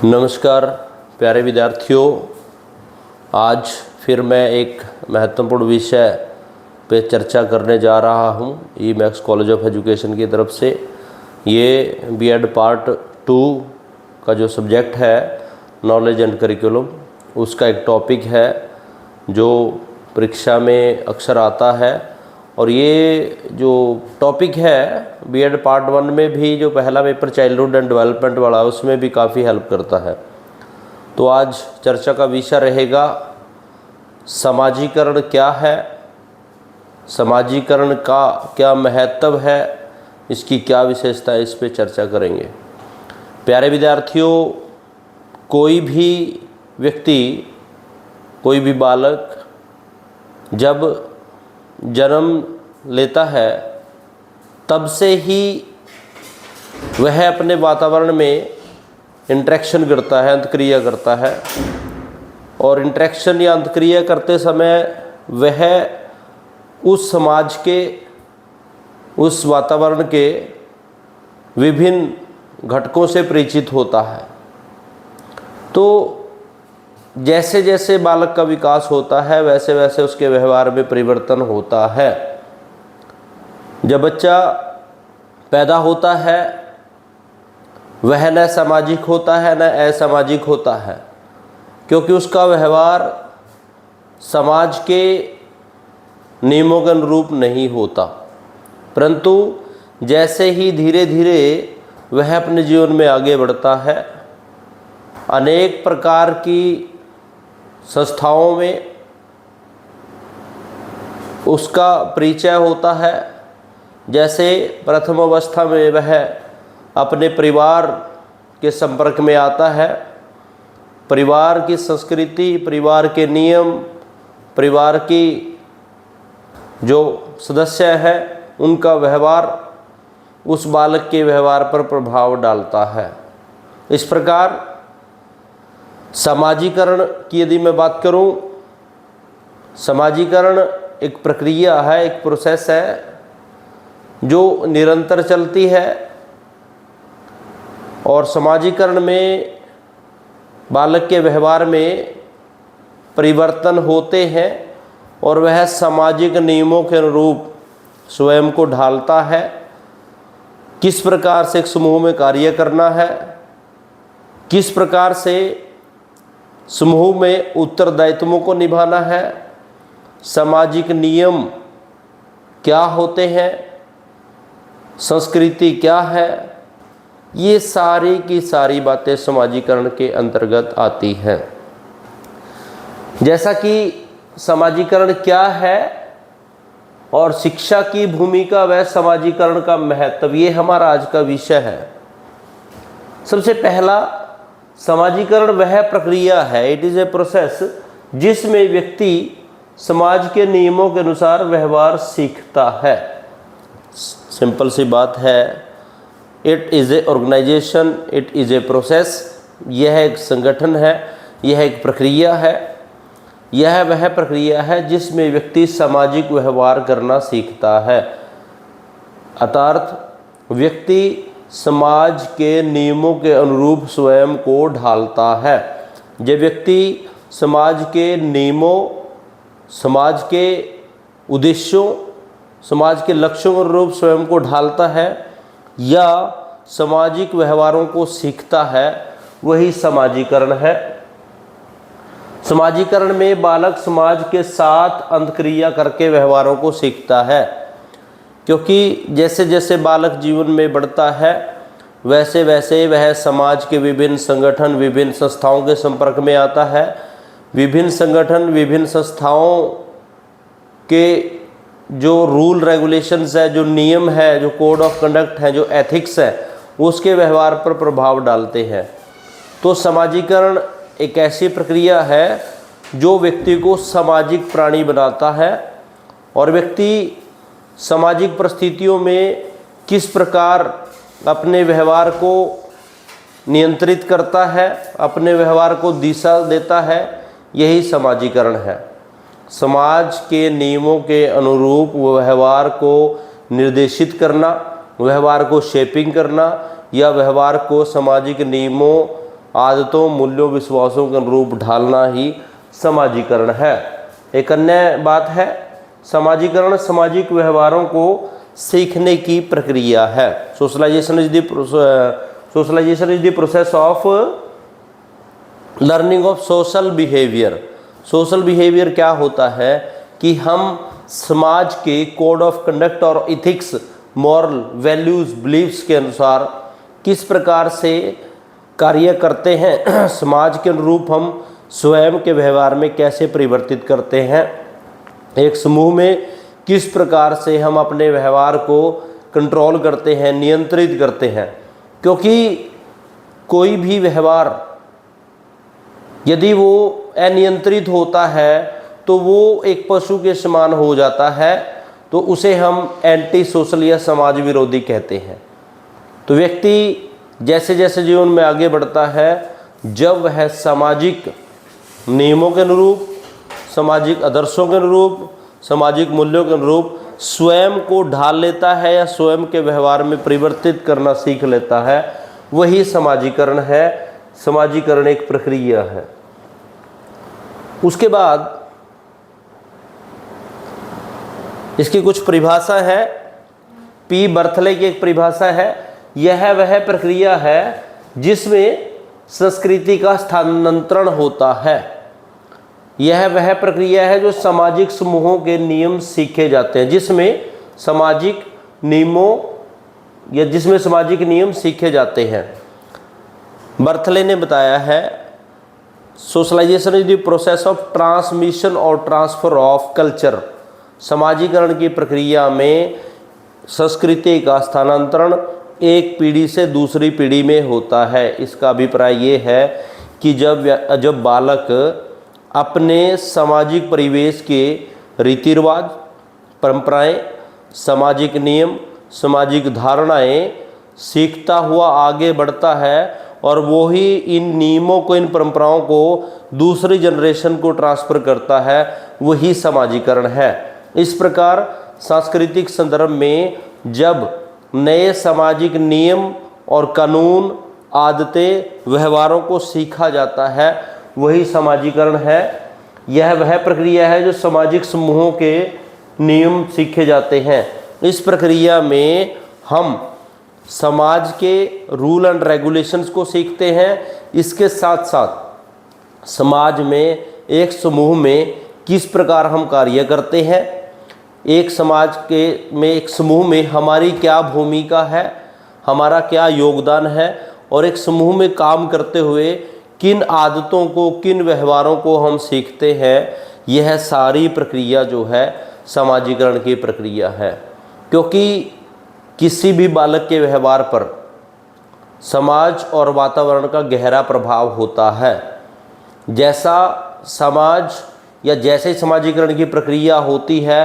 नमस्कार प्यारे विद्यार्थियों, आज फिर मैं एक महत्वपूर्ण विषय पे चर्चा करने जा रहा हूँ। E max college of education की तरफ से ये बीएड पार्ट 2 का जो सब्जेक्ट है नॉलेज एंड करिकुलम, उसका एक टॉपिक है जो परीक्षा में अक्सर आता है। और ये जो टॉपिक है बीएड पार्ट 1 में भी जो पहला पेपर चाइल्डहुड एंड डेवलपमेंट वाला उसमें भी काफ़ी हेल्प करता है। तो आज चर्चा का विषय रहेगा समाजीकरण क्या है, समाजीकरण का क्या महत्व है, इसकी क्या विशेषता है, इस पे चर्चा करेंगे। प्यारे विद्यार्थियों, कोई भी व्यक्ति, कोई भी बालक जब जन्म लेता है तब से ही वह अपने वातावरण में इंटरेक्शन करता है, अंतक्रिया करता है। और इंटरेक्शन या अंतक्रिया करते समय वह उस समाज के, उस वातावरण के विभिन्न घटकों से परिचित होता है। तो जैसे जैसे बालक का विकास होता है वैसे वैसे उसके व्यवहार में परिवर्तन होता है। जब बच्चा पैदा होता है वह न सामाजिक होता है न असामाजिक होता है, क्योंकि उसका व्यवहार समाज के नियमों के अनुरूप नहीं होता। परंतु जैसे ही धीरे धीरे वह अपने जीवन में आगे बढ़ता है, अनेक प्रकार की संस्थाओं में उसका परिचय होता है। जैसे प्रथम अवस्था में वह अपने परिवार के संपर्क में आता है, परिवार की संस्कृति, परिवार के नियम, परिवार की जो सदस्य है उनका व्यवहार उस बालक के व्यवहार पर प्रभाव डालता है। इस प्रकार समाजीकरण की यदि मैं बात करूं, समाजीकरण एक प्रक्रिया है, एक प्रोसेस है जो निरंतर चलती है। और समाजीकरण में बालक के व्यवहार में परिवर्तन होते हैं और वह सामाजिक नियमों के अनुरूप स्वयं को ढालता है। किस प्रकार से एक समूह में कार्य करना है, किस प्रकार से समूह में उत्तरदायित्वों को निभाना है, सामाजिक नियम क्या होते हैं, संस्कृति क्या है, ये सारी की सारी बातें समाजीकरण के अंतर्गत आती हैं। जैसा कि समाजीकरण क्या है और शिक्षा की भूमिका व समाजीकरण का महत्व, ये हमारा आज का विषय है। सबसे पहला, समाजीकरण वह प्रक्रिया है, इट इज़ ए प्रोसेस, जिसमें व्यक्ति समाज के नियमों के अनुसार व्यवहार सीखता है। सिंपल सी बात है, it is a organisation, it is a process. यह एक संगठन है, यह एक प्रक्रिया है, यह वह प्रक्रिया है जिसमें व्यक्ति सामाजिक व्यवहार करना सीखता है। अर्थात व्यक्ति समाज के नियमों के अनुरूप स्वयं को ढालता है। जब व्यक्ति समाज के नियमों, समाज के उद्देश्यों, समाज के लक्ष्यों के अनुरूप स्वयं को ढालता है या सामाजिक व्यवहारों को सीखता है, वही समाजीकरण है। समाजीकरण में बालक समाज के साथ अंतक्रिया करके व्यवहारों को सीखता है, क्योंकि जैसे जैसे बालक जीवन में बढ़ता है वैसे वैसे वह समाज के विभिन्न संगठन, विभिन्न संस्थाओं के संपर्क में आता है। विभिन्न संगठन, विभिन्न संस्थाओं के जो रूल रेगुलेशंस है, जो नियम है, जो कोड ऑफ कंडक्ट है, जो एथिक्स है, उसके व्यवहार पर प्रभाव डालते हैं। तो समाजीकरण एक ऐसी प्रक्रिया है जो व्यक्ति को सामाजिक प्राणी बनाता है। और व्यक्ति सामाजिक परिस्थितियों में किस प्रकार अपने व्यवहार को नियंत्रित करता है, अपने व्यवहार को दिशा देता है, यही समाजीकरण है। समाज के नियमों के अनुरूप व्यवहार को निर्देशित करना, व्यवहार को शेपिंग करना या व्यवहार को सामाजिक नियमों आदतों, मूल्यों, विश्वासों के अनुरूप ढालना ही समाजीकरण है। एक अन्य बात है, समाजीकरण सामाजिक व्यवहारों को सीखने की प्रक्रिया है। Socialisation is the process of learning of social behaviour. Social behaviour क्या होता है कि हम समाज के कोड ऑफ कंडक्ट और इथिक्स, मॉरल वैल्यूज़, बिलीव्स के अनुसार किस प्रकार से कार्य करते हैं, समाज के अनुरूप हम स्वयं के व्यवहार में कैसे परिवर्तित करते हैं, एक समूह में किस प्रकार से हम अपने व्यवहार को कंट्रोल करते हैं, नियंत्रित करते हैं। क्योंकि कोई भी व्यवहार यदि वो अनियंत्रित होता है तो वो एक पशु के समान हो जाता है, तो उसे हम एंटी सोशल या समाज विरोधी कहते हैं। तो व्यक्ति जैसे जैसे जीवन में आगे बढ़ता है, जब वह सामाजिक नियमों के अनुरूप, सामाजिक आदर्शों के अनुरूप, सामाजिक मूल्यों के अनुरूप स्वयं को ढाल लेता है या स्वयं के व्यवहार में परिवर्तित करना सीख लेता है, वही समाजीकरण है। समाजीकरण एक प्रक्रिया है। उसके बाद इसकी कुछ परिभाषा है। पी बर्थले की एक परिभाषा है, यह वह प्रक्रिया है जिसमें संस्कृति का स्थानांतरण होता है। यह वह प्रक्रिया है जो सामाजिक समूहों के नियम सीखे जाते हैं, जिसमें सामाजिक नियम सीखे जाते हैं। बर्थले ने बताया है, socialisation is the process of transmission और ट्रांसफर ऑफ कल्चर। समाजीकरण की प्रक्रिया में संस्कृति का स्थानांतरण एक पीढ़ी से दूसरी पीढ़ी में होता है। इसका अभिप्राय ये है कि जब बालक अपने सामाजिक परिवेश के रीति रिवाज, परंपराएं, सामाजिक नियम, सामाजिक धारणाएं सीखता हुआ आगे बढ़ता है और वो ही इन नियमों को, इन परंपराओं को दूसरी जनरेशन को ट्रांसफ़र करता है, वही समाजीकरण है। इस प्रकार सांस्कृतिक संदर्भ में जब नए सामाजिक नियम और कानून, आदतें, व्यवहारों को सीखा जाता है, वही समाजीकरण है। यह वह प्रक्रिया है जो सामाजिक समूहों के नियम सीखे जाते हैं। इस प्रक्रिया में हम समाज के रूल एंड रेगुलेशंस को सीखते हैं। इसके साथ साथ समाज में, एक समूह में किस प्रकार हम कार्य करते हैं, एक समूह में हमारी क्या भूमिका है, हमारा क्या योगदान है, और एक समूह में काम करते हुए किन आदतों को, किन व्यवहारों को हम सीखते हैं, यह सारी प्रक्रिया जो है समाजीकरण की प्रक्रिया है। क्योंकि किसी भी बालक के व्यवहार पर समाज और वातावरण का गहरा प्रभाव होता है। जैसा समाज या जैसे समाजीकरण की प्रक्रिया होती है,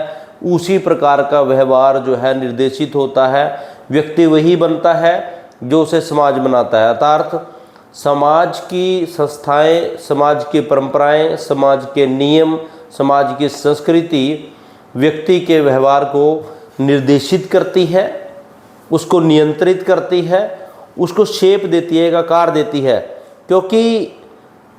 उसी प्रकार का व्यवहार जो है निर्देशित होता है। व्यक्ति वही बनता है जो उसे समाज बनाता है। अर्थात समाज की संस्थाएं, समाज की परंपराएं, समाज के नियम, समाज की संस्कृति व्यक्ति के व्यवहार को निर्देशित करती है, उसको नियंत्रित करती है, उसको शेप देती है, एक आकार देती है। क्योंकि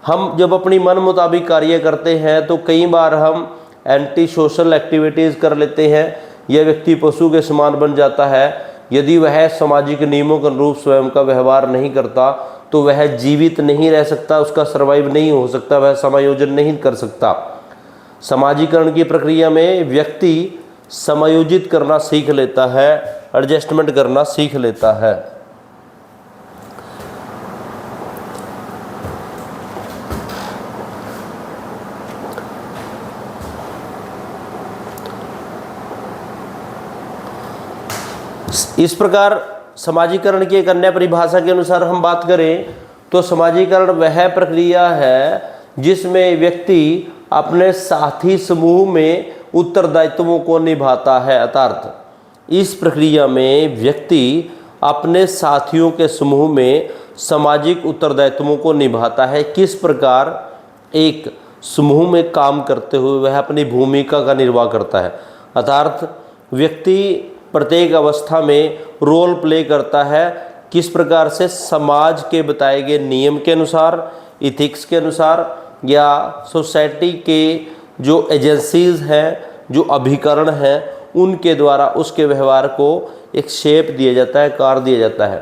हम जब अपनी मन मुताबिक कार्य करते हैं तो कई बार हम एंटी सोशल एक्टिविटीज़ कर लेते हैं। यह व्यक्ति पशु के समान बन जाता है। यदि वह सामाजिक नियमों के अनुरूप स्वयं का व्यवहार नहीं करता तो वह जीवित नहीं रह सकता, उसका सर्वाइव नहीं हो सकता, वह समायोजन नहीं कर सकता। समाजीकरण की प्रक्रिया में व्यक्ति समायोजित करना सीख लेता है, एडजस्टमेंट करना सीख लेता है। इस प्रकार समाजीकरण की एक अन्य परिभाषा के अनुसार हम बात करें तो समाजीकरण वह प्रक्रिया है जिसमें व्यक्ति अपने साथी समूह में उत्तरदायित्वों को निभाता है। अर्थात इस प्रक्रिया में व्यक्ति अपने साथियों के समूह में सामाजिक उत्तरदायित्वों को निभाता है। किस प्रकार एक समूह में काम करते हुए वह अपनी भूमिका का निर्वाह करता है। अर्थात व्यक्ति प्रत्येक अवस्था में रोल प्ले करता है किस प्रकार से समाज के बताए गए नियम के अनुसार, इथिक्स के अनुसार, या सोसाइटी के जो एजेंसीज हैं, जो अभिकरण हैं, उनके द्वारा उसके व्यवहार को एक शेप दिया जाता है, आकार दिया जाता है।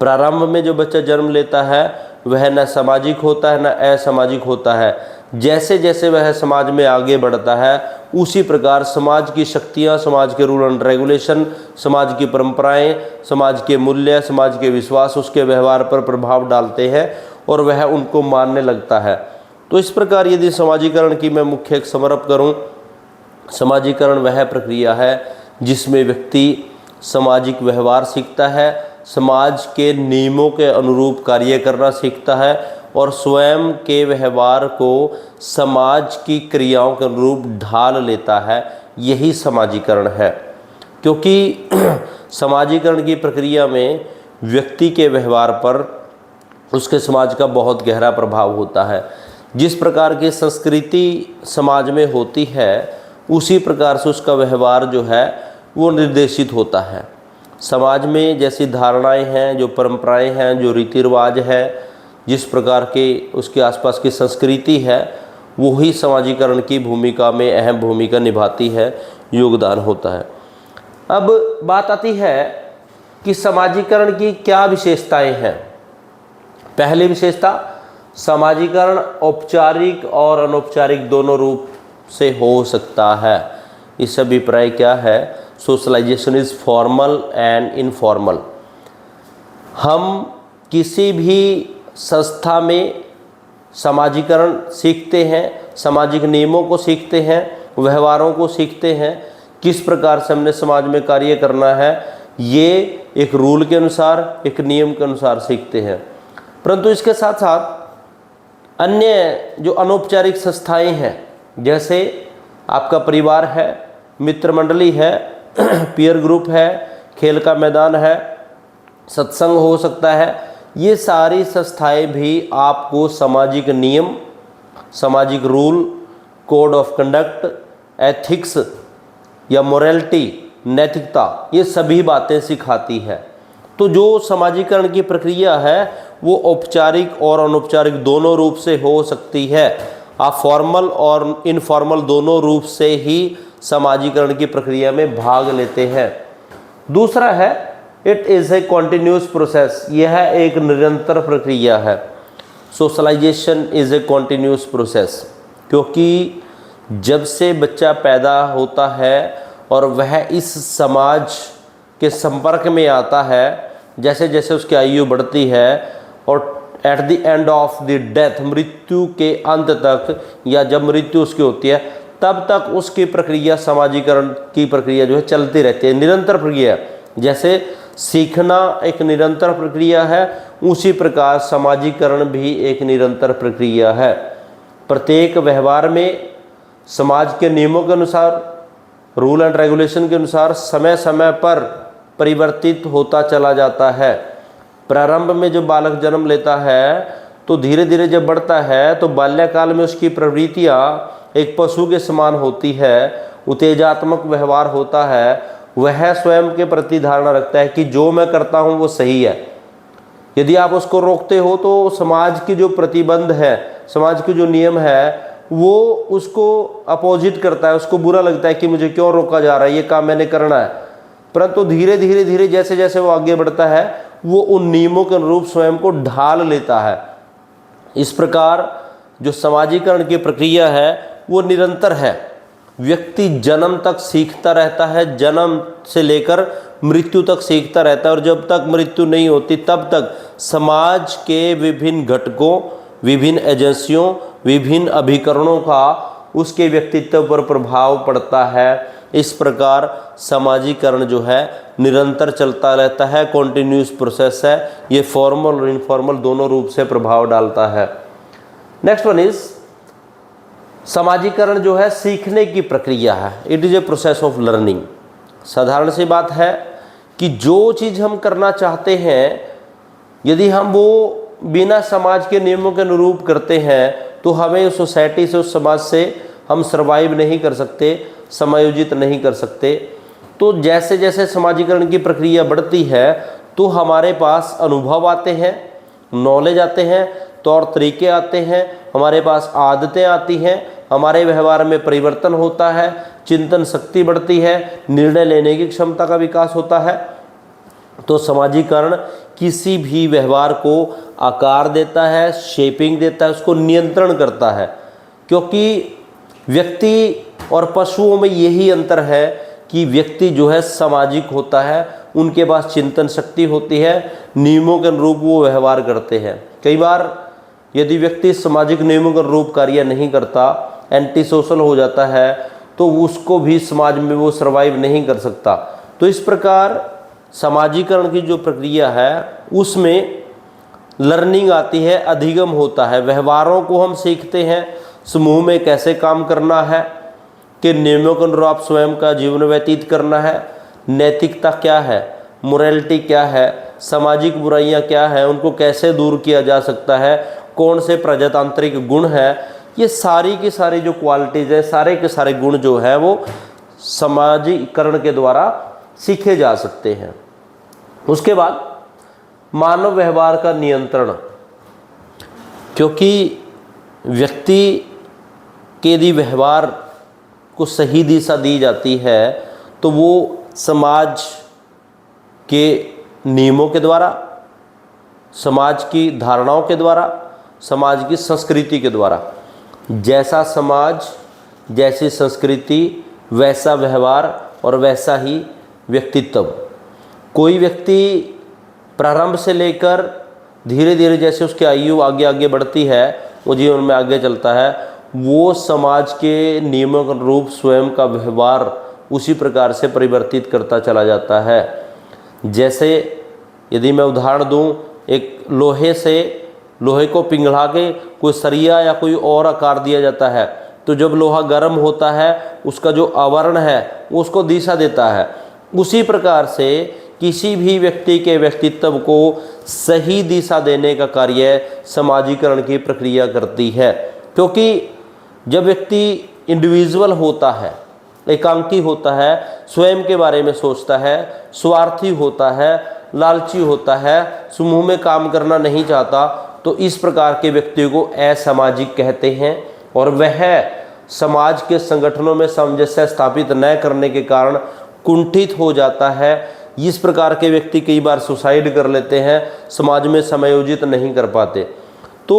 प्रारंभ में जो बच्चा जन्म लेता है वह न सामाजिक होता है न असामाजिक होता है। जैसे जैसे वह समाज में आगे बढ़ता है उसी प्रकार समाज की शक्तियाँ, समाज के रूल एंड रेगुलेशन, समाज की परंपराएं, समाज के मूल्य, समाज के विश्वास उसके व्यवहार पर प्रभाव डालते हैं और वह उनको मानने लगता है। तो इस प्रकार यदि समाजीकरण की मैं मुख्य एक समरअप करूं, समाजीकरण वह प्रक्रिया है जिसमें व्यक्ति सामाजिक व्यवहार सीखता है, समाज के नियमों के अनुरूप कार्य करना सीखता है और स्वयं के व्यवहार को समाज की क्रियाओं के अनुरूप ढाल लेता है। यही समाजीकरण है। क्योंकि समाजीकरण की प्रक्रिया में व्यक्ति के व्यवहार पर उसके समाज का बहुत गहरा प्रभाव होता है। जिस प्रकार की संस्कृति समाज में होती है उसी प्रकार से उसका व्यवहार जो है वो निर्देशित होता है। समाज में जैसी धारणाएं हैं, जो परंपराएं हैं, जो रीति रिवाज है, जिस प्रकार के उसके आसपास की संस्कृति है, वही समाजीकरण की भूमिका में अहम भूमिका निभाती है, योगदान होता है। अब बात आती है कि समाजीकरण की क्या विशेषताएं हैं। पहली विशेषता, समाजीकरण औपचारिक और अनौपचारिक दोनों रूप से हो सकता है। इस अभिप्राय क्या है? Socialisation is formal and informal. हम किसी भी संस्था में समाजीकरण सीखते हैं, सामाजिक नियमों को सीखते हैं, व्यवहारों को सीखते हैं, किस प्रकार से हमने समाज में कार्य करना है, ये एक रूल के अनुसार, एक नियम के अनुसार सीखते हैं। परंतु इसके साथ साथ अन्य जो अनौपचारिक संस्थाएं हैं, जैसे आपका परिवार है, मित्र मंडली है, पीयर ग्रुप है, खेल का मैदान है, सत्संग हो सकता है, ये सारी संस्थाएं भी आपको सामाजिक नियम, सामाजिक rule, code of conduct, ethics या मोरालिटी, नैतिकता, ये सभी बातें सिखाती है। तो जो समाजीकरण की प्रक्रिया है वो औपचारिक और अनौपचारिक दोनों रूप से हो सकती है। आप फॉर्मल और इनफॉर्मल दोनों रूप से ही समाजीकरण की प्रक्रिया में भाग लेते हैं। दूसरा है, it is a continuous process. यह एक निरंतर प्रक्रिया है। Socialisation is a continuous process, क्योंकि जब से बच्चा पैदा होता है और वह इस समाज के संपर्क में आता है, जैसे जैसे उसकी आयु बढ़ती है और at the end of the death, मृत्यु के अंत तक, या जब मृत्यु उसकी होती है तब तक उसकी प्रक्रिया, समाजीकरण की प्रक्रिया जो है चलती रहती है, निरंतर प्रक्रिया। जैसे सीखना एक निरंतर प्रक्रिया है, उसी प्रकार समाजीकरण भी एक निरंतर प्रक्रिया है। प्रत्येक व्यवहार में समाज के नियमों के अनुसार, रूल एंड रेगुलेशन के अनुसार समय समय पर परिवर्तित होता चला जाता है। प्रारंभ में जो बालक जन्म लेता है तो धीरे धीरे जब बढ़ता है तो बाल्यकाल में उसकी प्रवृत्तियाँ एक पशु के समान होती है, उत्तेजात्मक व्यवहार होता है। वह स्वयं के प्रति धारणा रखता है कि जो मैं करता हूँ वो सही है। यदि आप उसको रोकते हो तो समाज की जो प्रतिबंध है, समाज के जो नियम है, वो उसको अपोजिट करता है, उसको बुरा लगता है कि मुझे क्यों रोका जा रहा है, ये काम मैंने करना है। परंतु धीरे धीरे धीरे जैसे जैसे वो आगे बढ़ता है वो उन नियमों के अनुरूप स्वयं को ढाल लेता है। इस प्रकार जो समाजीकरण की प्रक्रिया है वो निरंतर है। व्यक्ति जन्म तक सीखता रहता है, जन्म से लेकर मृत्यु तक सीखता रहता है, और जब तक मृत्यु नहीं होती तब तक समाज के विभिन्न घटकों, विभिन्न एजेंसियों, विभिन्न अभिकरणों का उसके व्यक्तित्व पर प्रभाव पड़ता है। इस प्रकार समाजीकरण जो है निरंतर चलता रहता है, कॉन्टिन्यूस प्रोसेस है। ये फॉर्मल और इनफॉर्मल दोनों रूप से प्रभाव डालता है। नेक्स्ट वन इज, समाजीकरण जो है सीखने की प्रक्रिया है। It is a process of learning. साधारण सी बात है कि जो चीज़ हम करना चाहते हैं, यदि हम वो बिना समाज के नियमों के अनुरूप करते हैं तो हमें उस सोसाइटी से, उस समाज से हम सर्वाइव नहीं कर सकते, समायोजित नहीं कर सकते। तो जैसे जैसे समाजीकरण की प्रक्रिया बढ़ती है तो हमारे पास अनुभव आते हैं, नॉलेज आते हैं, तौर तरीके आते हैं, हमारे पास आदतें आती हैं, हमारे व्यवहार में परिवर्तन होता है, चिंतन शक्ति बढ़ती है, निर्णय लेने की क्षमता का विकास होता है। तो सामाजिकरण किसी भी व्यवहार को आकार देता है, शेपिंग देता है, उसको नियंत्रण करता है। क्योंकि व्यक्ति और पशुओं में यही अंतर है कि व्यक्ति जो है सामाजिक होता है, उनके पास चिंतन शक्ति होती है, नियमों के अनुरूप वो व्यवहार करते हैं। कई बार यदि व्यक्ति सामाजिक नियमों के अनुरूप कार्य नहीं करता, एंटी सोशल हो जाता है, तो उसको भी समाज में वो सर्वाइव नहीं कर सकता। तो इस प्रकार सामाजिकरण की जो प्रक्रिया है उसमें लर्निंग आती है, अधिगम होता है, व्यवहारों को हम सीखते हैं, समूह में कैसे काम करना है, कि नियमों के अनुरूप स्वयं का जीवन व्यतीत करना है, नैतिकता क्या है, मोरालिटी क्या है, सामाजिक बुराइयां क्या है, उनको कैसे दूर किया जा सकता है, कौन से प्रजातांत्रिक गुण है, ये सारी की सारी जो क्वालिटीज़ है, सारे के सारे गुण जो है वो सामाजिकरण के द्वारा सीखे जा सकते हैं। उसके बाद मानव व्यवहार का नियंत्रण, क्योंकि व्यक्ति के यदि व्यवहार को सही दिशा दी जाती है तो वो समाज के नियमों के द्वारा, समाज की धारणाओं के द्वारा, समाज की संस्कृति के द्वारा, जैसा समाज जैसी संस्कृति वैसा व्यवहार और वैसा ही व्यक्तित्व। कोई व्यक्ति प्रारंभ से लेकर धीरे धीरे जैसे उसकी आयु आगे आगे बढ़ती है, वो जीवन में आगे चलता है, वो समाज के नियमों के अनुरूप स्वयं का व्यवहार उसी प्रकार से परिवर्तित करता चला जाता है। जैसे यदि मैं उदाहरण दूं, एक लोहे को पिघला के कोई सरिया या कोई और आकार दिया जाता है, तो जब लोहा गर्म होता है उसका जो आवरण है वो उसको दिशा देता है। उसी प्रकार से किसी भी व्यक्ति के व्यक्तित्व को सही दिशा देने का कार्य समाजीकरण की प्रक्रिया करती है। क्योंकि जब व्यक्ति इंडिविजुअल होता है, एकांकी होता है, स्वयं के बारे में सोचता है, स्वार्थी होता है, लालची होता है, समूह में काम करना नहीं चाहता, तो इस प्रकार के व्यक्ति को असामाजिक कहते हैं। और वह समाज के संगठनों में सामंजस्य स्थापित न करने के कारण कुंठित हो जाता है। इस प्रकार के व्यक्ति कई बार सुसाइड कर लेते हैं, समाज में समायोजित नहीं कर पाते। तो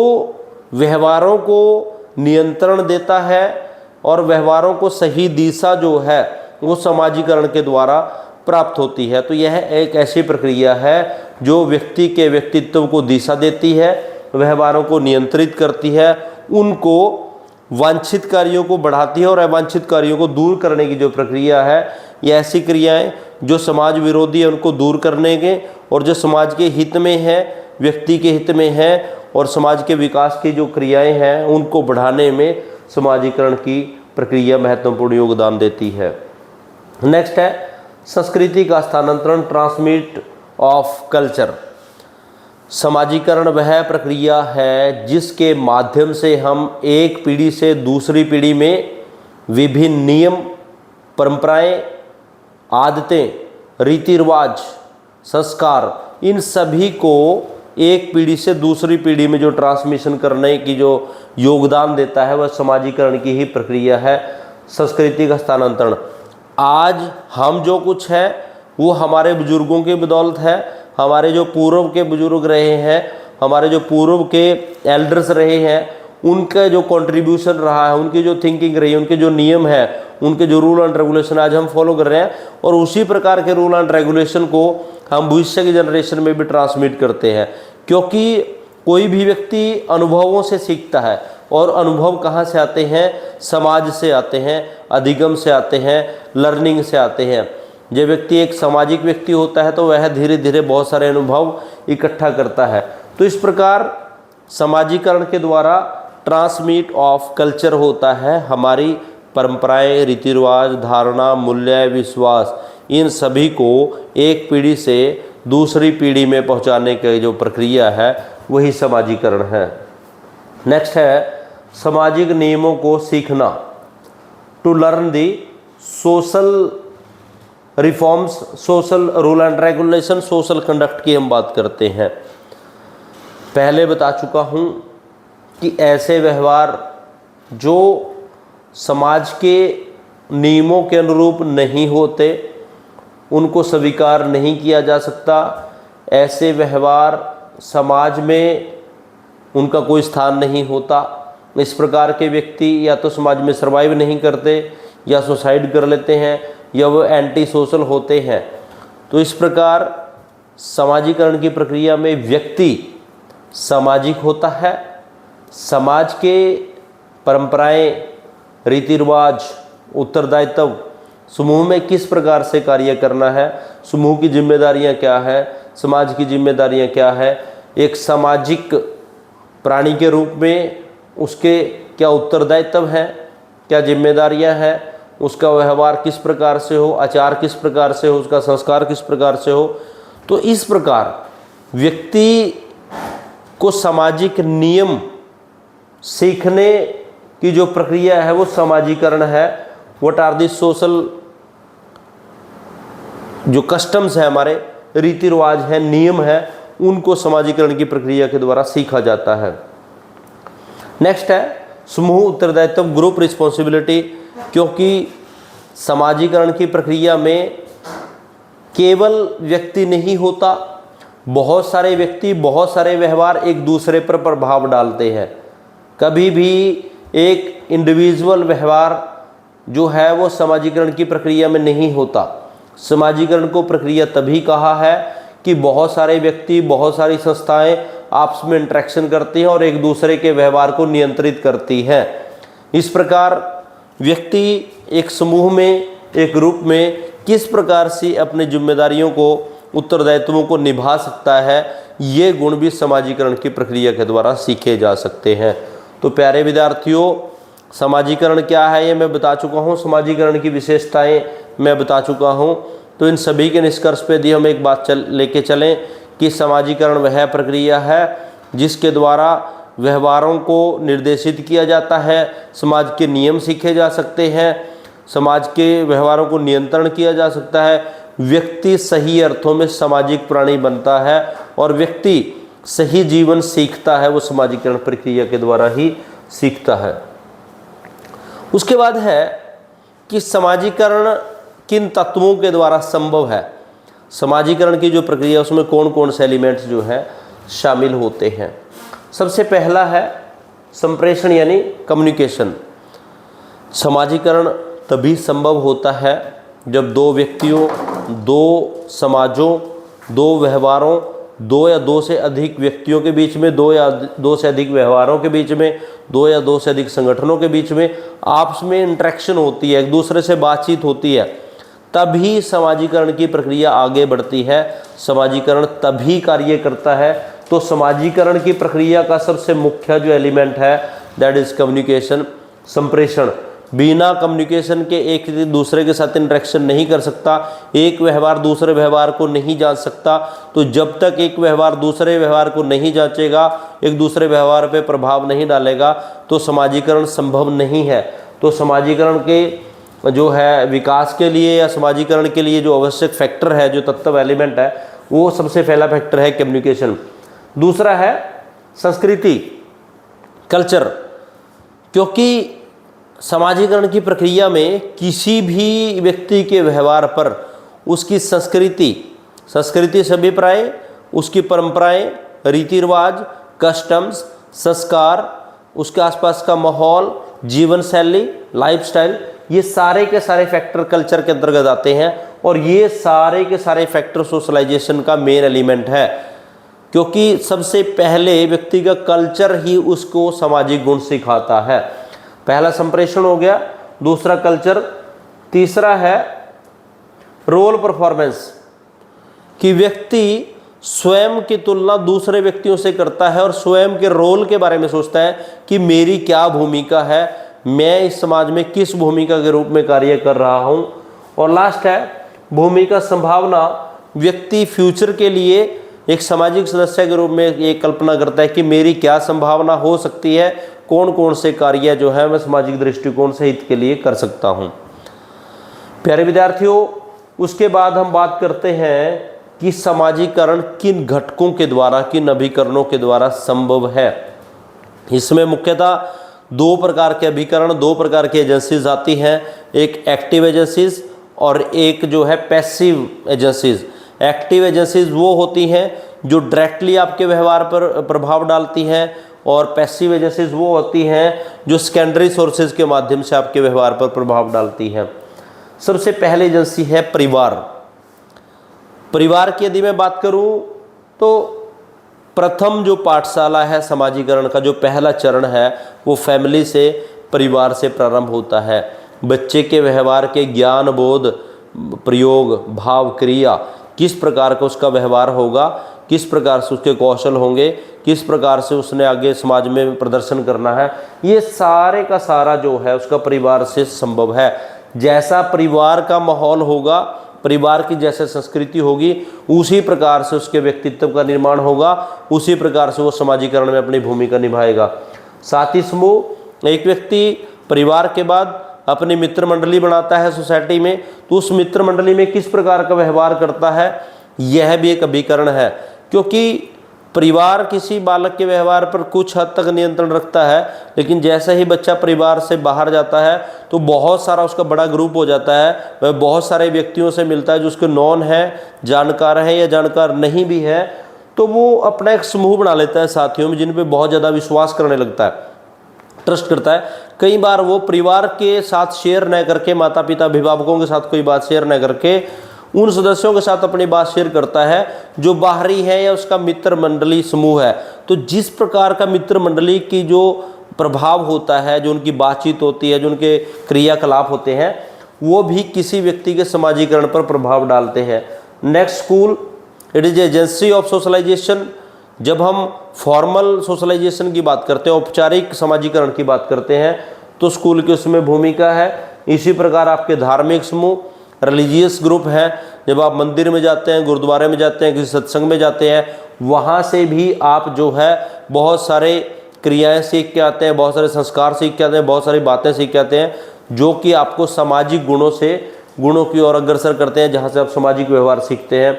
व्यवहारों को नियंत्रण देता है और व्यवहारों को सही दिशा जो है वो समाजीकरण के द्वारा प्राप्त होती है। तो यह एक ऐसी प्रक्रिया है जो व्यक्ति के व्यक्तित्व को दिशा देती है, व्यवहारों को नियंत्रित करती है, उनको वांछित कार्यों को बढ़ाती है और अवांछित कार्यों को दूर करने की जो प्रक्रिया है, ये ऐसी क्रियाएं जो समाज विरोधी है उनको दूर करने के, और जो समाज के हित में है, व्यक्ति के हित में है, और समाज के विकास की जो क्रियाएं हैं उनको बढ़ाने में समाजीकरण की प्रक्रिया महत्वपूर्ण योगदान देती है। नेक्स्ट है संस्कृति का स्थानांतरण, ट्रांसमिट ऑफ कल्चर। समाजीकरण वह प्रक्रिया है जिसके माध्यम से हम एक पीढ़ी से दूसरी पीढ़ी में विभिन्न नियम, परंपराएं, आदतें, रीति रिवाज, संस्कार, इन सभी को एक पीढ़ी से दूसरी पीढ़ी में जो ट्रांसमिशन करने की जो योगदान देता है वह समाजीकरण की ही प्रक्रिया है, संस्कृति का स्थानांतरण। आज हम जो कुछ है वो हमारे बुजुर्गों की बदौलत है, हमारे जो पूर्व के बुजुर्ग रहे हैं, हमारे जो पूर्व के एल्डर्स रहे हैं, उनका जो कंट्रीब्यूशन रहा है, उनकी जो थिंकिंग रही है, उनके जो नियम है, उनके जो रूल एंड रेगुलेशन आज हम फॉलो कर रहे हैं, और उसी प्रकार के रूल एंड रेगुलेशन को हम भविष्य की जनरेशन में भी ट्रांसमिट करते हैं। क्योंकि कोई भी व्यक्ति अनुभवों से सीखता है, और अनुभव कहाँ से आते हैं? समाज से आते हैं, अधिगम से आते हैं, लर्निंग से आते हैं। जब व्यक्ति एक सामाजिक व्यक्ति होता है तो वह धीरे धीरे बहुत सारे अनुभव इकट्ठा करता है। तो इस प्रकार समाजीकरण के द्वारा ट्रांसमिट ऑफ कल्चर होता है, हमारी परंपराएं, रीति रिवाज, धारणा, मूल्य, विश्वास, इन सभी को एक पीढ़ी से दूसरी पीढ़ी में पहुंचाने की जो प्रक्रिया है वही समाजीकरण है। नेक्स्ट है सामाजिक नियमों को सीखना, to learn the social reforms, social rule and regulation, social conduct की हम बात करते हैं। पहले बता चुका हूँ कि ऐसे व्यवहार जो समाज के नियमों के अनुरूप नहीं होते उनको स्वीकार नहीं किया जा सकता। ऐसे व्यवहार समाज में उनका कोई स्थान नहीं होता। इस प्रकार के व्यक्ति या तो समाज में सर्वाइव नहीं करते, या सुसाइड कर लेते हैं, या वो एंटी सोशल होते हैं। तो इस प्रकार समाजीकरण की प्रक्रिया में व्यक्ति सामाजिक होता है। समाज के परंपराएं, रीति रिवाज, उत्तरदायित्व, समूह में किस प्रकार से कार्य करना है, समूह की जिम्मेदारियां क्या है, समाज की जिम्मेदारियां क्या है, एक सामाजिक प्राणी के रूप में उसके क्या उत्तरदायित्व हैं, क्या जिम्मेदारियां हैं, उसका व्यवहार किस प्रकार से हो, आचार किस प्रकार से हो, उसका संस्कार किस प्रकार से हो। तो इस प्रकार व्यक्ति को सामाजिक नियम सीखने की जो प्रक्रिया है वो समाजीकरण है। व्हाट आर दी सोशल जो कस्टम्स है, हमारे रीति रिवाज है, नियम है, उनको समाजीकरण की प्रक्रिया के द्वारा सीखा जाता है। नेक्स्ट है समूह उत्तरदायित्व, ग्रुप रिस्पॉन्सिबिलिटी। क्योंकि समाजीकरण की प्रक्रिया में केवल व्यक्ति नहीं होता, बहुत सारे व्यक्ति, बहुत सारे व्यवहार एक दूसरे पर प्रभाव डालते हैं। कभी भी एक इंडिविजुअल व्यवहार जो है वो समाजीकरण की प्रक्रिया में नहीं होता। समाजीकरण को प्रक्रिया तभी कहा है कि बहुत सारे व्यक्ति, बहुत सारी संस्थाएं आपस में इंटरेक्शन करती हैं और एक दूसरे के व्यवहार को नियंत्रित करती हैं। इस प्रकार व्यक्ति एक समूह में, एक ग्रुप में किस प्रकार से अपनी जिम्मेदारियों को, उत्तरदायित्वों को निभा सकता है, ये गुण भी समाजीकरण की प्रक्रिया के द्वारा सीखे जा सकते हैं। तो प्यारे विद्यार्थियों, समाजीकरण क्या है ये मैं बता चुका हूँ, समाजीकरण की विशेषताएं मैं बता चुका हूँ। तो इन सभी के निष्कर्ष पे यदि हम एक बात लेके चलें कि समाजीकरण वह प्रक्रिया है जिसके द्वारा व्यवहारों को निर्देशित किया जाता है, समाज के नियम सीखे जा सकते हैं, समाज के व्यवहारों को नियंत्रण किया जा सकता है, व्यक्ति सही अर्थों में सामाजिक प्राणी बनता है और व्यक्ति सही जीवन सीखता है, वो समाजीकरण प्रक्रिया के द्वारा ही सीखता है। उसके बाद है कि समाजीकरण किन तत्वों के द्वारा संभव है। समाजीकरण की जो प्रक्रिया उसमें कौन कौन से एलिमेंट्स जो हैं शामिल होते हैं। सबसे पहला है संप्रेषण यानी कम्युनिकेशन। समाजीकरण तभी संभव होता है जब दो व्यक्तियों, दो समाजों, दो व्यवहारों, दो या दो से अधिक व्यक्तियों के बीच में, दो या दो से अधिक व्यवहारों के बीच में, दो या दो से अधिक संगठनों के बीच में आपस में इंटरेक्शन होती है, एक दूसरे से बातचीत होती है, तभी समाजीकरण की प्रक्रिया आगे बढ़ती है, समाजीकरण तभी कार्य करता है। तो समाजीकरण की प्रक्रिया का सबसे मुख्य जो एलिमेंट है दैट इज कम्युनिकेशन, संप्रेषण। बिना कम्युनिकेशन के एक दूसरे के साथ इंटरेक्शन नहीं कर सकता, एक व्यवहार दूसरे व्यवहार को नहीं जांच सकता। तो जब तक एक व्यवहार दूसरे व्यवहार को नहीं जांचेगा, एक दूसरे व्यवहार पे प्रभाव नहीं डालेगा, तो समाजीकरण संभव नहीं है। तो समाजीकरण के जो है विकास के लिए या समाजीकरण के लिए जो आवश्यक फैक्टर है, जो तत्व एलिमेंट है, वो सबसे पहला फैक्टर है कम्युनिकेशन। दूसरा है संस्कृति, कल्चर। क्योंकि समाजीकरण की प्रक्रिया में किसी भी व्यक्ति के व्यवहार पर उसकी संस्कृति से अभिप्राय, उसकी परंपराएं, रीति रिवाज, कस्टम्स, संस्कार, उसके आसपास का माहौल, जीवन शैली, लाइफस्टाइल, ये सारे के सारे फैक्टर कल्चर के अंतर्गत आते हैं और ये सारे के सारे फैक्टर सोशलाइजेशन का मेन एलिमेंट है। क्योंकि सबसे पहले व्यक्ति का कल्चर ही उसको सामाजिक गुण सिखाता है। पहला संप्रेषण हो गया, दूसरा कल्चर, तीसरा है रोल परफॉर्मेंस, कि व्यक्ति स्वयं की तुलना दूसरे व्यक्तियों से करता है और स्वयं के रोल के बारे में सोचता है कि मेरी क्या भूमिका है, मैं इस समाज में किस भूमिका के रूप में कार्य कर रहा हूं। और लास्ट है भूमिका संभावना। व्यक्ति फ्यूचर के लिए एक सामाजिक सदस्य के रूप में एक कल्पना करता है कि मेरी क्या संभावना हो सकती है, कौन कौन से कार्य जो है मैं सामाजिक दृष्टिकोण से हित के लिए कर सकता हूं। प्यारे विद्यार्थियों, उसके बाद हम बात करते हैं कि समाजीकरण किन घटकों के द्वारा, किन अभिकरणों के द्वारा संभव है। इसमें मुख्यतः दो प्रकार के अभिकरण, दो प्रकार की एजेंसीज आती हैं, एक एक्टिव एजेंसीज और एक जो है पैसिव एजेंसीज। एक्टिव एजेंसीज वो होती हैं जो डायरेक्टली आपके व्यवहार पर प्रभाव डालती हैं, और पैसिव एजेंसीज वो होती हैं जो सेकेंडरी सोर्सेज के माध्यम से आपके व्यवहार पर प्रभाव डालती हैं। सबसे पहले एजेंसी है परिवार। परिवार की यदि मैं बात करूं तो प्रथम जो पाठशाला है समाजीकरण का, जो पहला चरण है, वो फैमिली से, परिवार से प्रारंभ होता है। बच्चे के व्यवहार के ज्ञान, बोध, प्रयोग, भाव, क्रिया, किस प्रकार का उसका व्यवहार होगा, किस प्रकार से उसके कौशल होंगे, किस प्रकार से उसने आगे समाज में प्रदर्शन करना है, ये सारे का सारा जो है उसका परिवार से संभव है। जैसा परिवार का माहौल होगा, परिवार की जैसे संस्कृति होगी, उसी प्रकार से उसके व्यक्तित्व का निर्माण होगा, उसी प्रकार से वो समाजीकरण में अपनी भूमिका निभाएगा। साथी समूह, एक व्यक्ति परिवार के बाद अपनी मित्र मंडली बनाता है सोसाइटी में, तो उस मित्र मंडली में किस प्रकार का व्यवहार करता है, यह भी एक अभिकरण है। क्योंकि परिवार किसी बालक के व्यवहार पर कुछ हद तक नियंत्रण रखता है, लेकिन जैसे ही बच्चा परिवार से बाहर जाता है तो बहुत सारा उसका बड़ा ग्रुप हो जाता है, वह बहुत सारे व्यक्तियों से मिलता है जो उसके नॉन है, जानकार है या जानकार नहीं भी है, तो वो अपना एक समूह बना लेता है साथियों में, जिन पे बहुत ज़्यादा विश्वास करने लगता है, ट्रस्ट करता है। कई बार वो परिवार के साथ शेयर न करके, माता पिता अभिभावकों के साथ कोई बात शेयर न करके, उन सदस्यों के साथ अपनी बात शेयर करता है जो बाहरी है या उसका मित्र मंडली समूह है। तो जिस प्रकार का मित्र मंडली की जो प्रभाव होता है, जो उनकी बातचीत होती है, जो उनके क्रियाकलाप होते हैं, वो भी किसी व्यक्ति के समाजीकरण पर प्रभाव डालते हैं। Next, school, it is agency of socialisation. जब हम फॉर्मल सोशलाइजेशन की बात करते हैं, औपचारिक समाजीकरण की बात करते हैं, तो स्कूल की उसमें भूमिका है। इसी प्रकार आपके धार्मिक समूह, रिलीजियस ग्रुप है, जब आप मंदिर में जाते हैं, गुरुद्वारे में जाते हैं, किसी सत्संग में जाते हैं, वहाँ से भी आप जो है बहुत सारे क्रियाएं सीख के आते हैं, बहुत सारे संस्कार सीख के आते हैं, बहुत सारी बातें सीख के आते हैं, जो कि आपको सामाजिक गुणों की ओर अग्रसर करते हैं, जहाँ से आप सामाजिक व्यवहार सीखते हैं।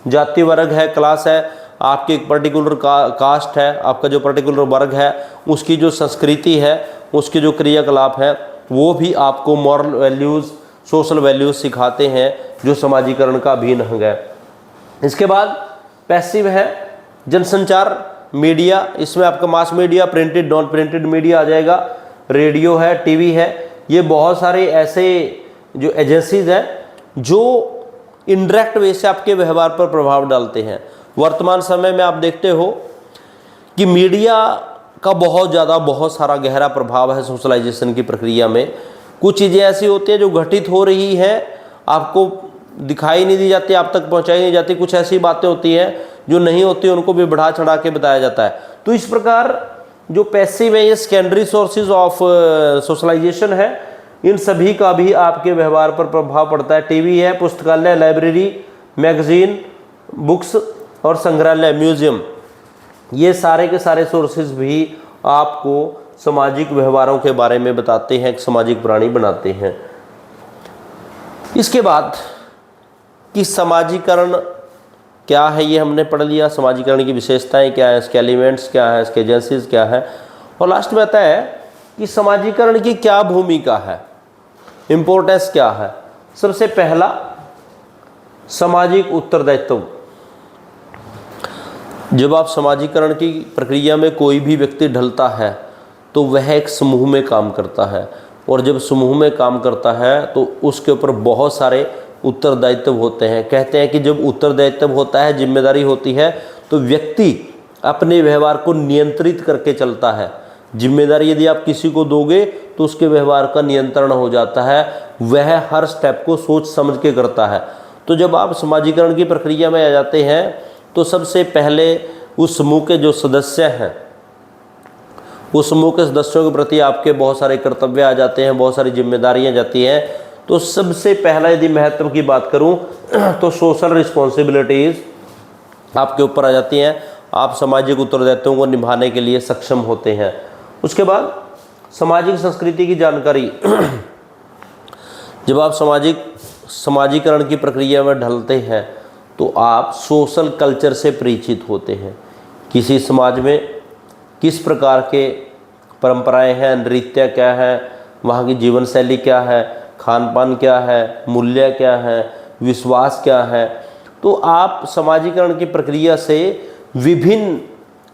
जाति वर्ग है, क्लास है, आपकी एक पर्टिकुलर कास्ट है, आपका जो पर्टिकुलर वर्ग है, उसकी जो संस्कृति है, उसके जो क्रियाकलाप है, वो भी आपको मॉरल वैल्यूज़, सोशल वैल्यूज़ सिखाते हैं, जो समाजीकरण का अभिन्न अंग है। इसके बाद पैसिव है, जनसंचार, मीडिया। इसमें आपका mass media, printed, non printed media आ जाएगा, रेडियो है, टीवी है। ये बहुत सारे ऐसे जो एजेंसीज हैं जो इनडायरेक्ट वे से आपके व्यवहार पर प्रभाव डालते हैं। वर्तमान समय में आप देखते हो कि मीडिया का बहुत सारा गहरा प्रभाव है सोशलाइजेशन की प्रक्रिया में। कुछ चीज़ें ऐसी होती हैं जो घटित हो रही हैं, आपको दिखाई नहीं दी जाती, आप तक पहुंचाई नहीं जाती। कुछ ऐसी बातें होती हैं जो नहीं होती, उनको भी बढ़ा चढ़ा के बताया जाता है। तो इस प्रकार जो पैसिव है, ये सेकेंडरी सोर्सेज ऑफ सोशलाइजेशन है, इन सभी का भी आपके व्यवहार पर प्रभाव पड़ता है। टीवी है, पुस्तकालय, लाइब्रेरी, मैगजीन, बुक्स और संग्रहालय, म्यूजियम, ये सारे के सारे सोर्सेज भी आपको सामाजिक व्यवहारों के बारे में बताते हैं, एक सामाजिक प्राणी बनाते हैं। इसके बाद कि समाजीकरण क्या है, ये हमने पढ़ लिया। समाजीकरण की विशेषताएं क्या है, इसके एलिमेंट्स क्या है, इसके एजेंसीज क्या है, और लास्ट में आता है कि समाजीकरण की क्या भूमिका है, इम्पोर्टेंस क्या है। सबसे पहला, सामाजिक उत्तरदायित्व। जब आप समाजीकरण की प्रक्रिया में कोई भी व्यक्ति ढलता है तो वह एक समूह में काम करता है, और जब समूह में काम करता है तो उसके ऊपर बहुत सारे उत्तरदायित्व होते हैं। कहते हैं कि जब उत्तरदायित्व होता है, जिम्मेदारी होती है, तो व्यक्ति अपने व्यवहार को नियंत्रित करके चलता है। जिम्मेदारी यदि आप किसी को दोगे तो उसके व्यवहार का नियंत्रण हो जाता है, वह हर स्टेप को सोच समझ के करता है। तो जब आप समाजीकरण की प्रक्रिया में आ जाते हैं तो सबसे पहले उस समूह के जो सदस्य हैं, उस समूह के सदस्यों के प्रति आपके बहुत सारे कर्तव्य आ जाते हैं, बहुत सारी जिम्मेदारियां जाती हैं। तो सबसे पहला यदि महत्व की बात करूं तो सोशल रिस्पॉन्सिबिलिटीज़ आपके ऊपर आ जाती हैं। आप सामाजिक उत्तरदायित्वों को निभाने के लिए सक्षम होते हैं। उसके बाद सामाजिक संस्कृति की जानकारी। जब आप सामाजिक समाजीकरण की प्रक्रिया में ढलते हैं तो आप सोशल कल्चर से परिचित होते हैं। किसी समाज में किस प्रकार के परंपराएं हैं, नृत्य क्या है, वहाँ की जीवन शैली क्या है, खान पान क्या है, मूल्य क्या है, विश्वास क्या है। तो आप समाजीकरण की प्रक्रिया से विभिन्न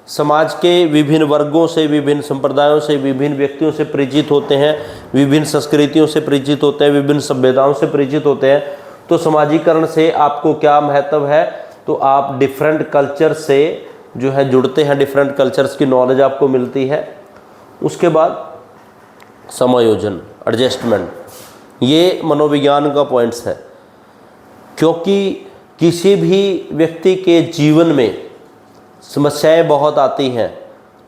समाज के विभिन्न वर्गों से, विभिन्न संप्रदायों से, विभिन्न व्यक्तियों से परिचित होते हैं, विभिन्न संस्कृतियों से परिचित होते हैं, विभिन्न सभ्यताओं से परिचित होते हैं। तो समाजीकरण से आपको क्या महत्व है, तो आप डिफरेंट कल्चर से जो है जुड़ते हैं, डिफरेंट कल्चर्स की नॉलेज आपको मिलती है। उसके बाद समायोजन, एडजस्टमेंट, ये मनोविज्ञान का पॉइंट्स है, क्योंकि किसी भी व्यक्ति के जीवन में समस्याएं बहुत आती हैं,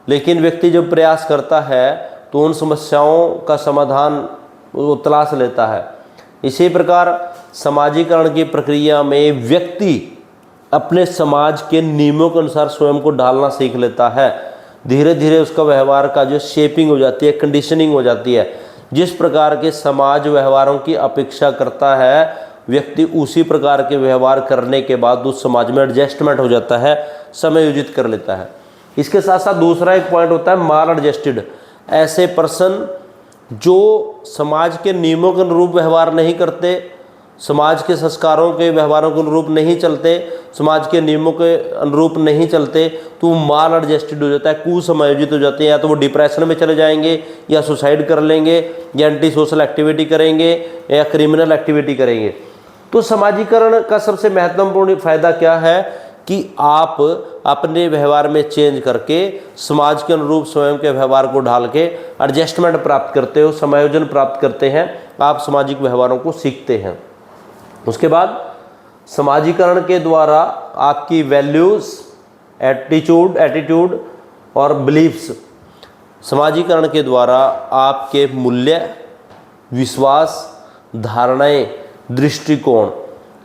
लेकिन व्यक्ति जब प्रयास करता है तो उन समस्याओं का समाधान वो तलाश लेता है। इसी प्रकार समाजीकरण की प्रक्रिया में व्यक्ति अपने समाज के नियमों के अनुसार स्वयं को ढालना सीख लेता है। धीरे धीरे उसका व्यवहार का जो शेपिंग हो जाती है, कंडीशनिंग हो जाती है। जिस प्रकार के समाज व्यवहारों की अपेक्षा करता है, व्यक्ति उसी प्रकार के व्यवहार करने के बाद उस समाज में एडजस्टमेंट हो जाता है, समायोजित कर लेता है। इसके साथ साथ दूसरा एक पॉइंट होता है माल एडजस्टेड। ऐसे पर्सन जो समाज के नियमों के अनुरूप व्यवहार नहीं करते, समाज के संस्कारों के व्यवहारों के अनुरूप नहीं चलते, समाज के नियमों के अनुरूप नहीं चलते, तो वो माल एडजस्टेड हो जाता है, कुसमायोजित हो जाते हैं। या तो वो डिप्रेशन में चले जाएंगे, या सुसाइड कर लेंगे, या एंटी सोशल एक्टिविटी करेंगे, या क्रिमिनल एक्टिविटी करेंगे। तो समाजीकरण का सबसे महत्वपूर्ण फायदा क्या है कि आप अपने व्यवहार में चेंज करके समाज के अनुरूप स्वयं के व्यवहार को ढाल के एडजस्टमेंट प्राप्त करते हो, समायोजन प्राप्त करते हैं, आप सामाजिक व्यवहारों को सीखते हैं। उसके बाद समाजीकरण के द्वारा आपकी वैल्यूज़, एटीट्यूड और बिलीफ्स, समाजीकरण के द्वारा आपके मूल्य, विश्वास, धारणाएं, दृष्टिकोण,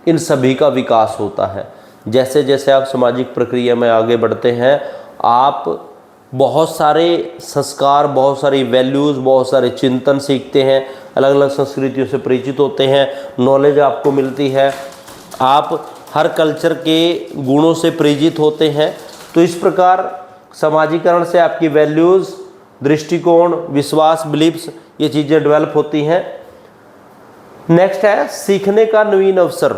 इन सभी का विकास होता है। जैसे जैसे आप सामाजिक प्रक्रिया में आगे बढ़ते हैं, आप बहुत सारे संस्कार, बहुत सारी वैल्यूज़, बहुत सारे चिंतन सीखते हैं, अलग अलग संस्कृतियों से परिचित होते हैं, नॉलेज आपको मिलती है, आप हर कल्चर के गुणों से परिचित होते हैं। तो इस प्रकार समाजीकरण से आपकी वैल्यूज़, दृष्टिकोण, विश्वास, बिलीफ्स, ये चीज़ें डेवलप होती हैं। नेक्स्ट है सीखने का नवीन अवसर,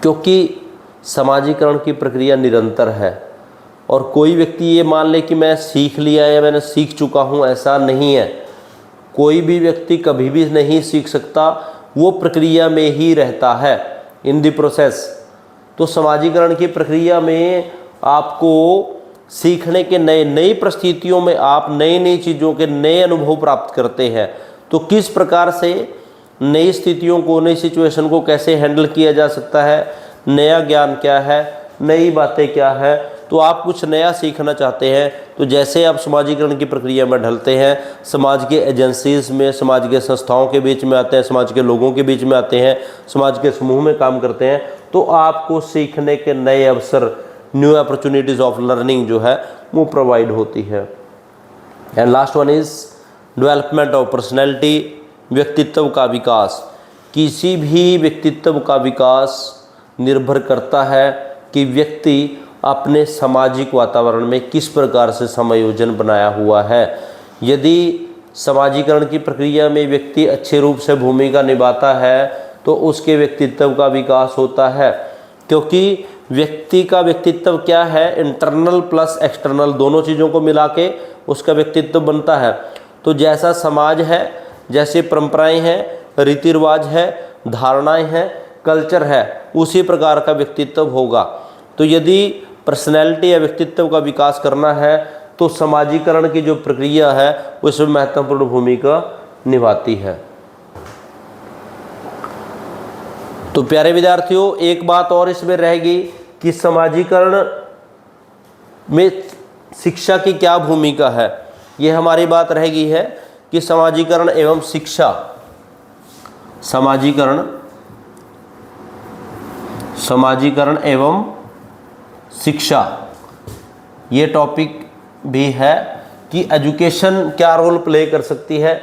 क्योंकि समाजीकरण की प्रक्रिया निरंतर है और कोई व्यक्ति ये मान ले कि मैं सीख लिया या मैंने सीख चुका हूँ, ऐसा नहीं है। कोई भी व्यक्ति कभी भी नहीं सीख सकता, वो प्रक्रिया में ही रहता है, इन द प्रोसेस। तो समाजीकरण की प्रक्रिया में आपको सीखने के नई परिस्थितियों में आप नई चीज़ों के नए अनुभव प्राप्त करते हैं। तो किस प्रकार से नई स्थितियों को, नई सिचुएशन को कैसे हैंडल किया जा सकता है, नया ज्ञान क्या है, नई बातें क्या है, तो आप कुछ नया सीखना चाहते हैं। तो जैसे आप समाजीकरण की प्रक्रिया में ढलते हैं, समाज के एजेंसीज़ में, समाज के संस्थाओं के बीच में आते हैं, समाज के लोगों के बीच में आते हैं, समाज के समूह में काम करते हैं, तो आपको सीखने के नए अवसर, न्यू अपॉर्चुनिटीज़ ऑफ लर्निंग जो है वो प्रोवाइड होती है। And last one is development of personality, व्यक्तित्व का विकास। किसी भी व्यक्तित्व का विकास निर्भर करता है कि व्यक्ति अपने सामाजिक वातावरण में किस प्रकार से समायोजन बनाया हुआ है। यदि समाजीकरण की प्रक्रिया में व्यक्ति अच्छे रूप से भूमिका निभाता है तो उसके व्यक्तित्व का विकास होता है, क्योंकि व्यक्ति का व्यक्तित्व क्या है, इंटरनल प्लस एक्सटर्नल दोनों चीज़ों को मिला के उसका व्यक्तित्व बनता है। तो जैसा समाज है, जैसे परंपराएं हैं, रीति रिवाज है, धारणाएं हैं, कल्चर है, उसी प्रकार का व्यक्तित्व होगा। तो यदि पर्सनैलिटी या व्यक्तित्व का विकास करना है तो समाजीकरण की जो प्रक्रिया है उसमें महत्वपूर्ण भूमिका निभाती है। तो प्यारे विद्यार्थियों, एक बात और इसमें रहेगी कि समाजीकरण में शिक्षा की क्या भूमिका है। ये हमारी बात रहेगी है कि समाजीकरण एवं शिक्षा, समाजीकरण एवं शिक्षा, ये टॉपिक भी है कि एजुकेशन क्या रोल प्ले कर सकती है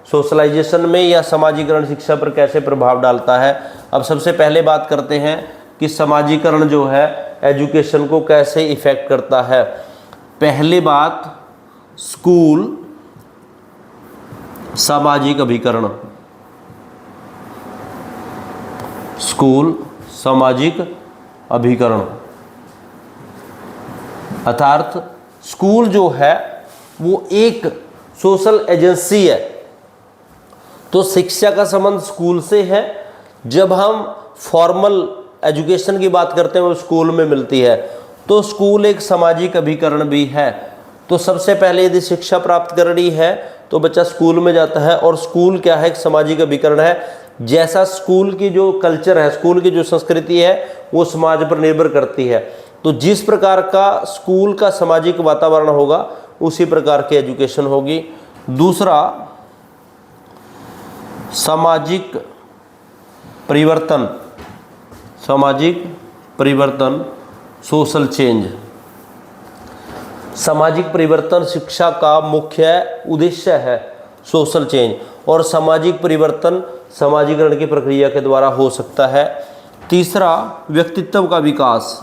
सोशलाइजेशन में या समाजीकरण शिक्षा पर कैसे प्रभाव डालता है। अब सबसे पहले बात करते हैं कि समाजीकरण जो है एजुकेशन को कैसे इफेक्ट करता है। पहली बात, स्कूल सामाजिक अभिकरण। स्कूल सामाजिक अभिकरण अर्थात स्कूल जो है वो एक सोशल एजेंसी है। तो शिक्षा का संबंध स्कूल से है। जब हम फॉर्मल एजुकेशन की बात करते हैं वो स्कूल में मिलती है, तो स्कूल एक सामाजिक अभिकरण भी है। तो सबसे पहले यदि शिक्षा प्राप्त करनी है तो बच्चा स्कूल में जाता है, और स्कूल क्या है, एक सामाजिक अभिकरण है। जैसा स्कूल की जो कल्चर है, स्कूल की जो संस्कृति है, वो समाज पर निर्भर करती है। तो जिस प्रकार का स्कूल का सामाजिक वातावरण होगा उसी प्रकार की एजुकेशन होगी। दूसरा, सामाजिक परिवर्तन। सामाजिक परिवर्तन, सोशल चेंज। सामाजिक परिवर्तन शिक्षा का मुख्य उद्देश्य है, सोशल चेंज। और सामाजिक परिवर्तन समाजीकरण की प्रक्रिया के द्वारा हो सकता है। तीसरा, व्यक्तित्व का विकास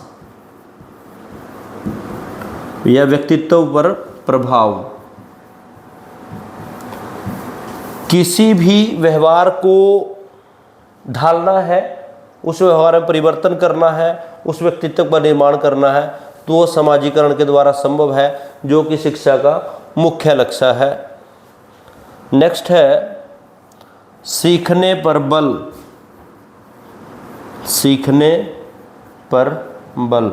या व्यक्तित्व पर प्रभाव। किसी भी व्यवहार को ढालना है, उस व्यवहार में परिवर्तन करना है, उस व्यक्तित्व का निर्माण करना है, तो वो समाजीकरण के द्वारा संभव है, जो कि शिक्षा का मुख्य लक्ष्य है। नेक्स्ट है सीखने पर बल। सीखने पर बल।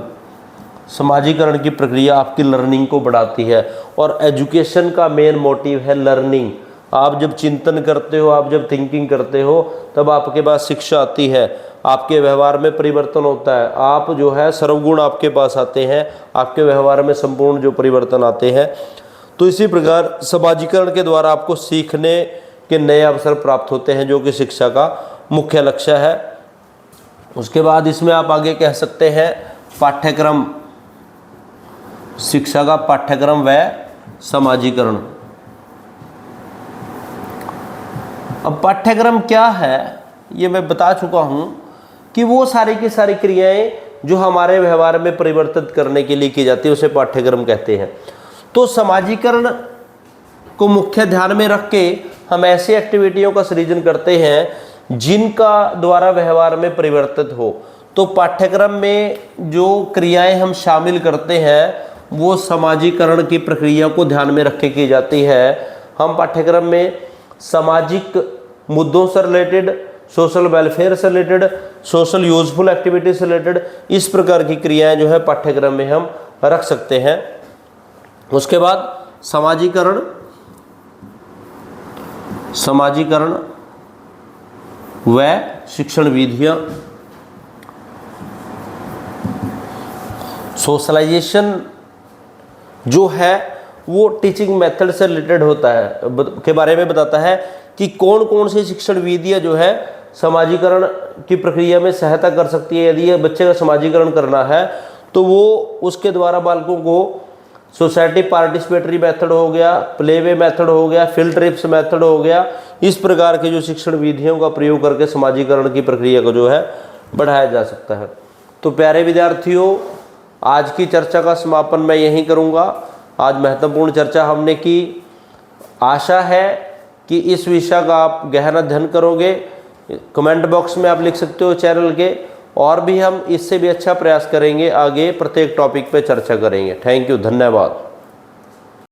समाजीकरण की प्रक्रिया आपकी लर्निंग को बढ़ाती है, और एजुकेशन का मेन मोटिव है लर्निंग। आप जब चिंतन करते हो, आप जब थिंकिंग करते हो, तब आपके पास शिक्षा आती है, आपके व्यवहार में परिवर्तन होता है, आप जो है सर्वगुण आपके पास आते हैं, आपके व्यवहार में संपूर्ण जो परिवर्तन आते हैं। तो इसी प्रकार समाजीकरण के द्वारा आपको सीखने के नए अवसर प्राप्त होते हैं, जो कि शिक्षा का मुख्य लक्ष्य है। उसके बाद इसमें आप आगे कह सकते हैं पाठ्यक्रम, शिक्षा का पाठ्यक्रम व समाजीकरण। अब पाठ्यक्रम क्या है ये मैं बता चुका हूँ कि वो सारी की सारी क्रियाएं जो हमारे व्यवहार में परिवर्तित करने के लिए की जाती है उसे पाठ्यक्रम कहते हैं। तो समाजीकरण को मुख्य ध्यान में रख के हम ऐसी एक्टिविटियों का सृजन करते हैं जिनका द्वारा व्यवहार में परिवर्तित हो। तो पाठ्यक्रम में जो क्रियाएं हम शामिल करते हैं वो समाजीकरण की प्रक्रिया को ध्यान में रख के की जाती है। हम पाठ्यक्रम में सामाजिक मुद्दों से रिलेटेड, सोशल वेलफेयर से रिलेटेड, सोशल यूजफुल एक्टिविटी से रिलेटेड इस प्रकार की क्रियाएं जो है पाठ्यक्रम में हम रख सकते हैं। उसके बाद समाजीकरण, समाजीकरण व शिक्षण विधियां। सोशलाइजेशन जो है वो टीचिंग मेथड से रिलेटेड होता है, के बारे में बताता है कि कौन कौन सी शिक्षण विधियां जो है समाजीकरण की प्रक्रिया में सहायता कर सकती है। यदि ये बच्चे का समाजीकरण करना है तो वो उसके द्वारा बालकों को सोसाइटी पार्टिसिपेटरी मेथड हो गया, प्लेवे मेथड हो गया, फील्ड ट्रिप्स मेथड हो गया, इस प्रकार की जो शिक्षण विधियों का प्रयोग करके समाजीकरण की प्रक्रिया को जो है बढ़ाया जा सकता है। तो प्यारे विद्यार्थियों, आज की चर्चा का समापन मैं यहीं करूँगा। आज महत्वपूर्ण चर्चा हमने की। आशा है कि इस विषय का आप गहन अध्ययन करोगे। कमेंट बॉक्स में आप लिख सकते हो चैनल के, और भी हम इससे भी अच्छा प्रयास करेंगे, आगे प्रत्येक टॉपिक पे चर्चा करेंगे। थैंक यू, धन्यवाद।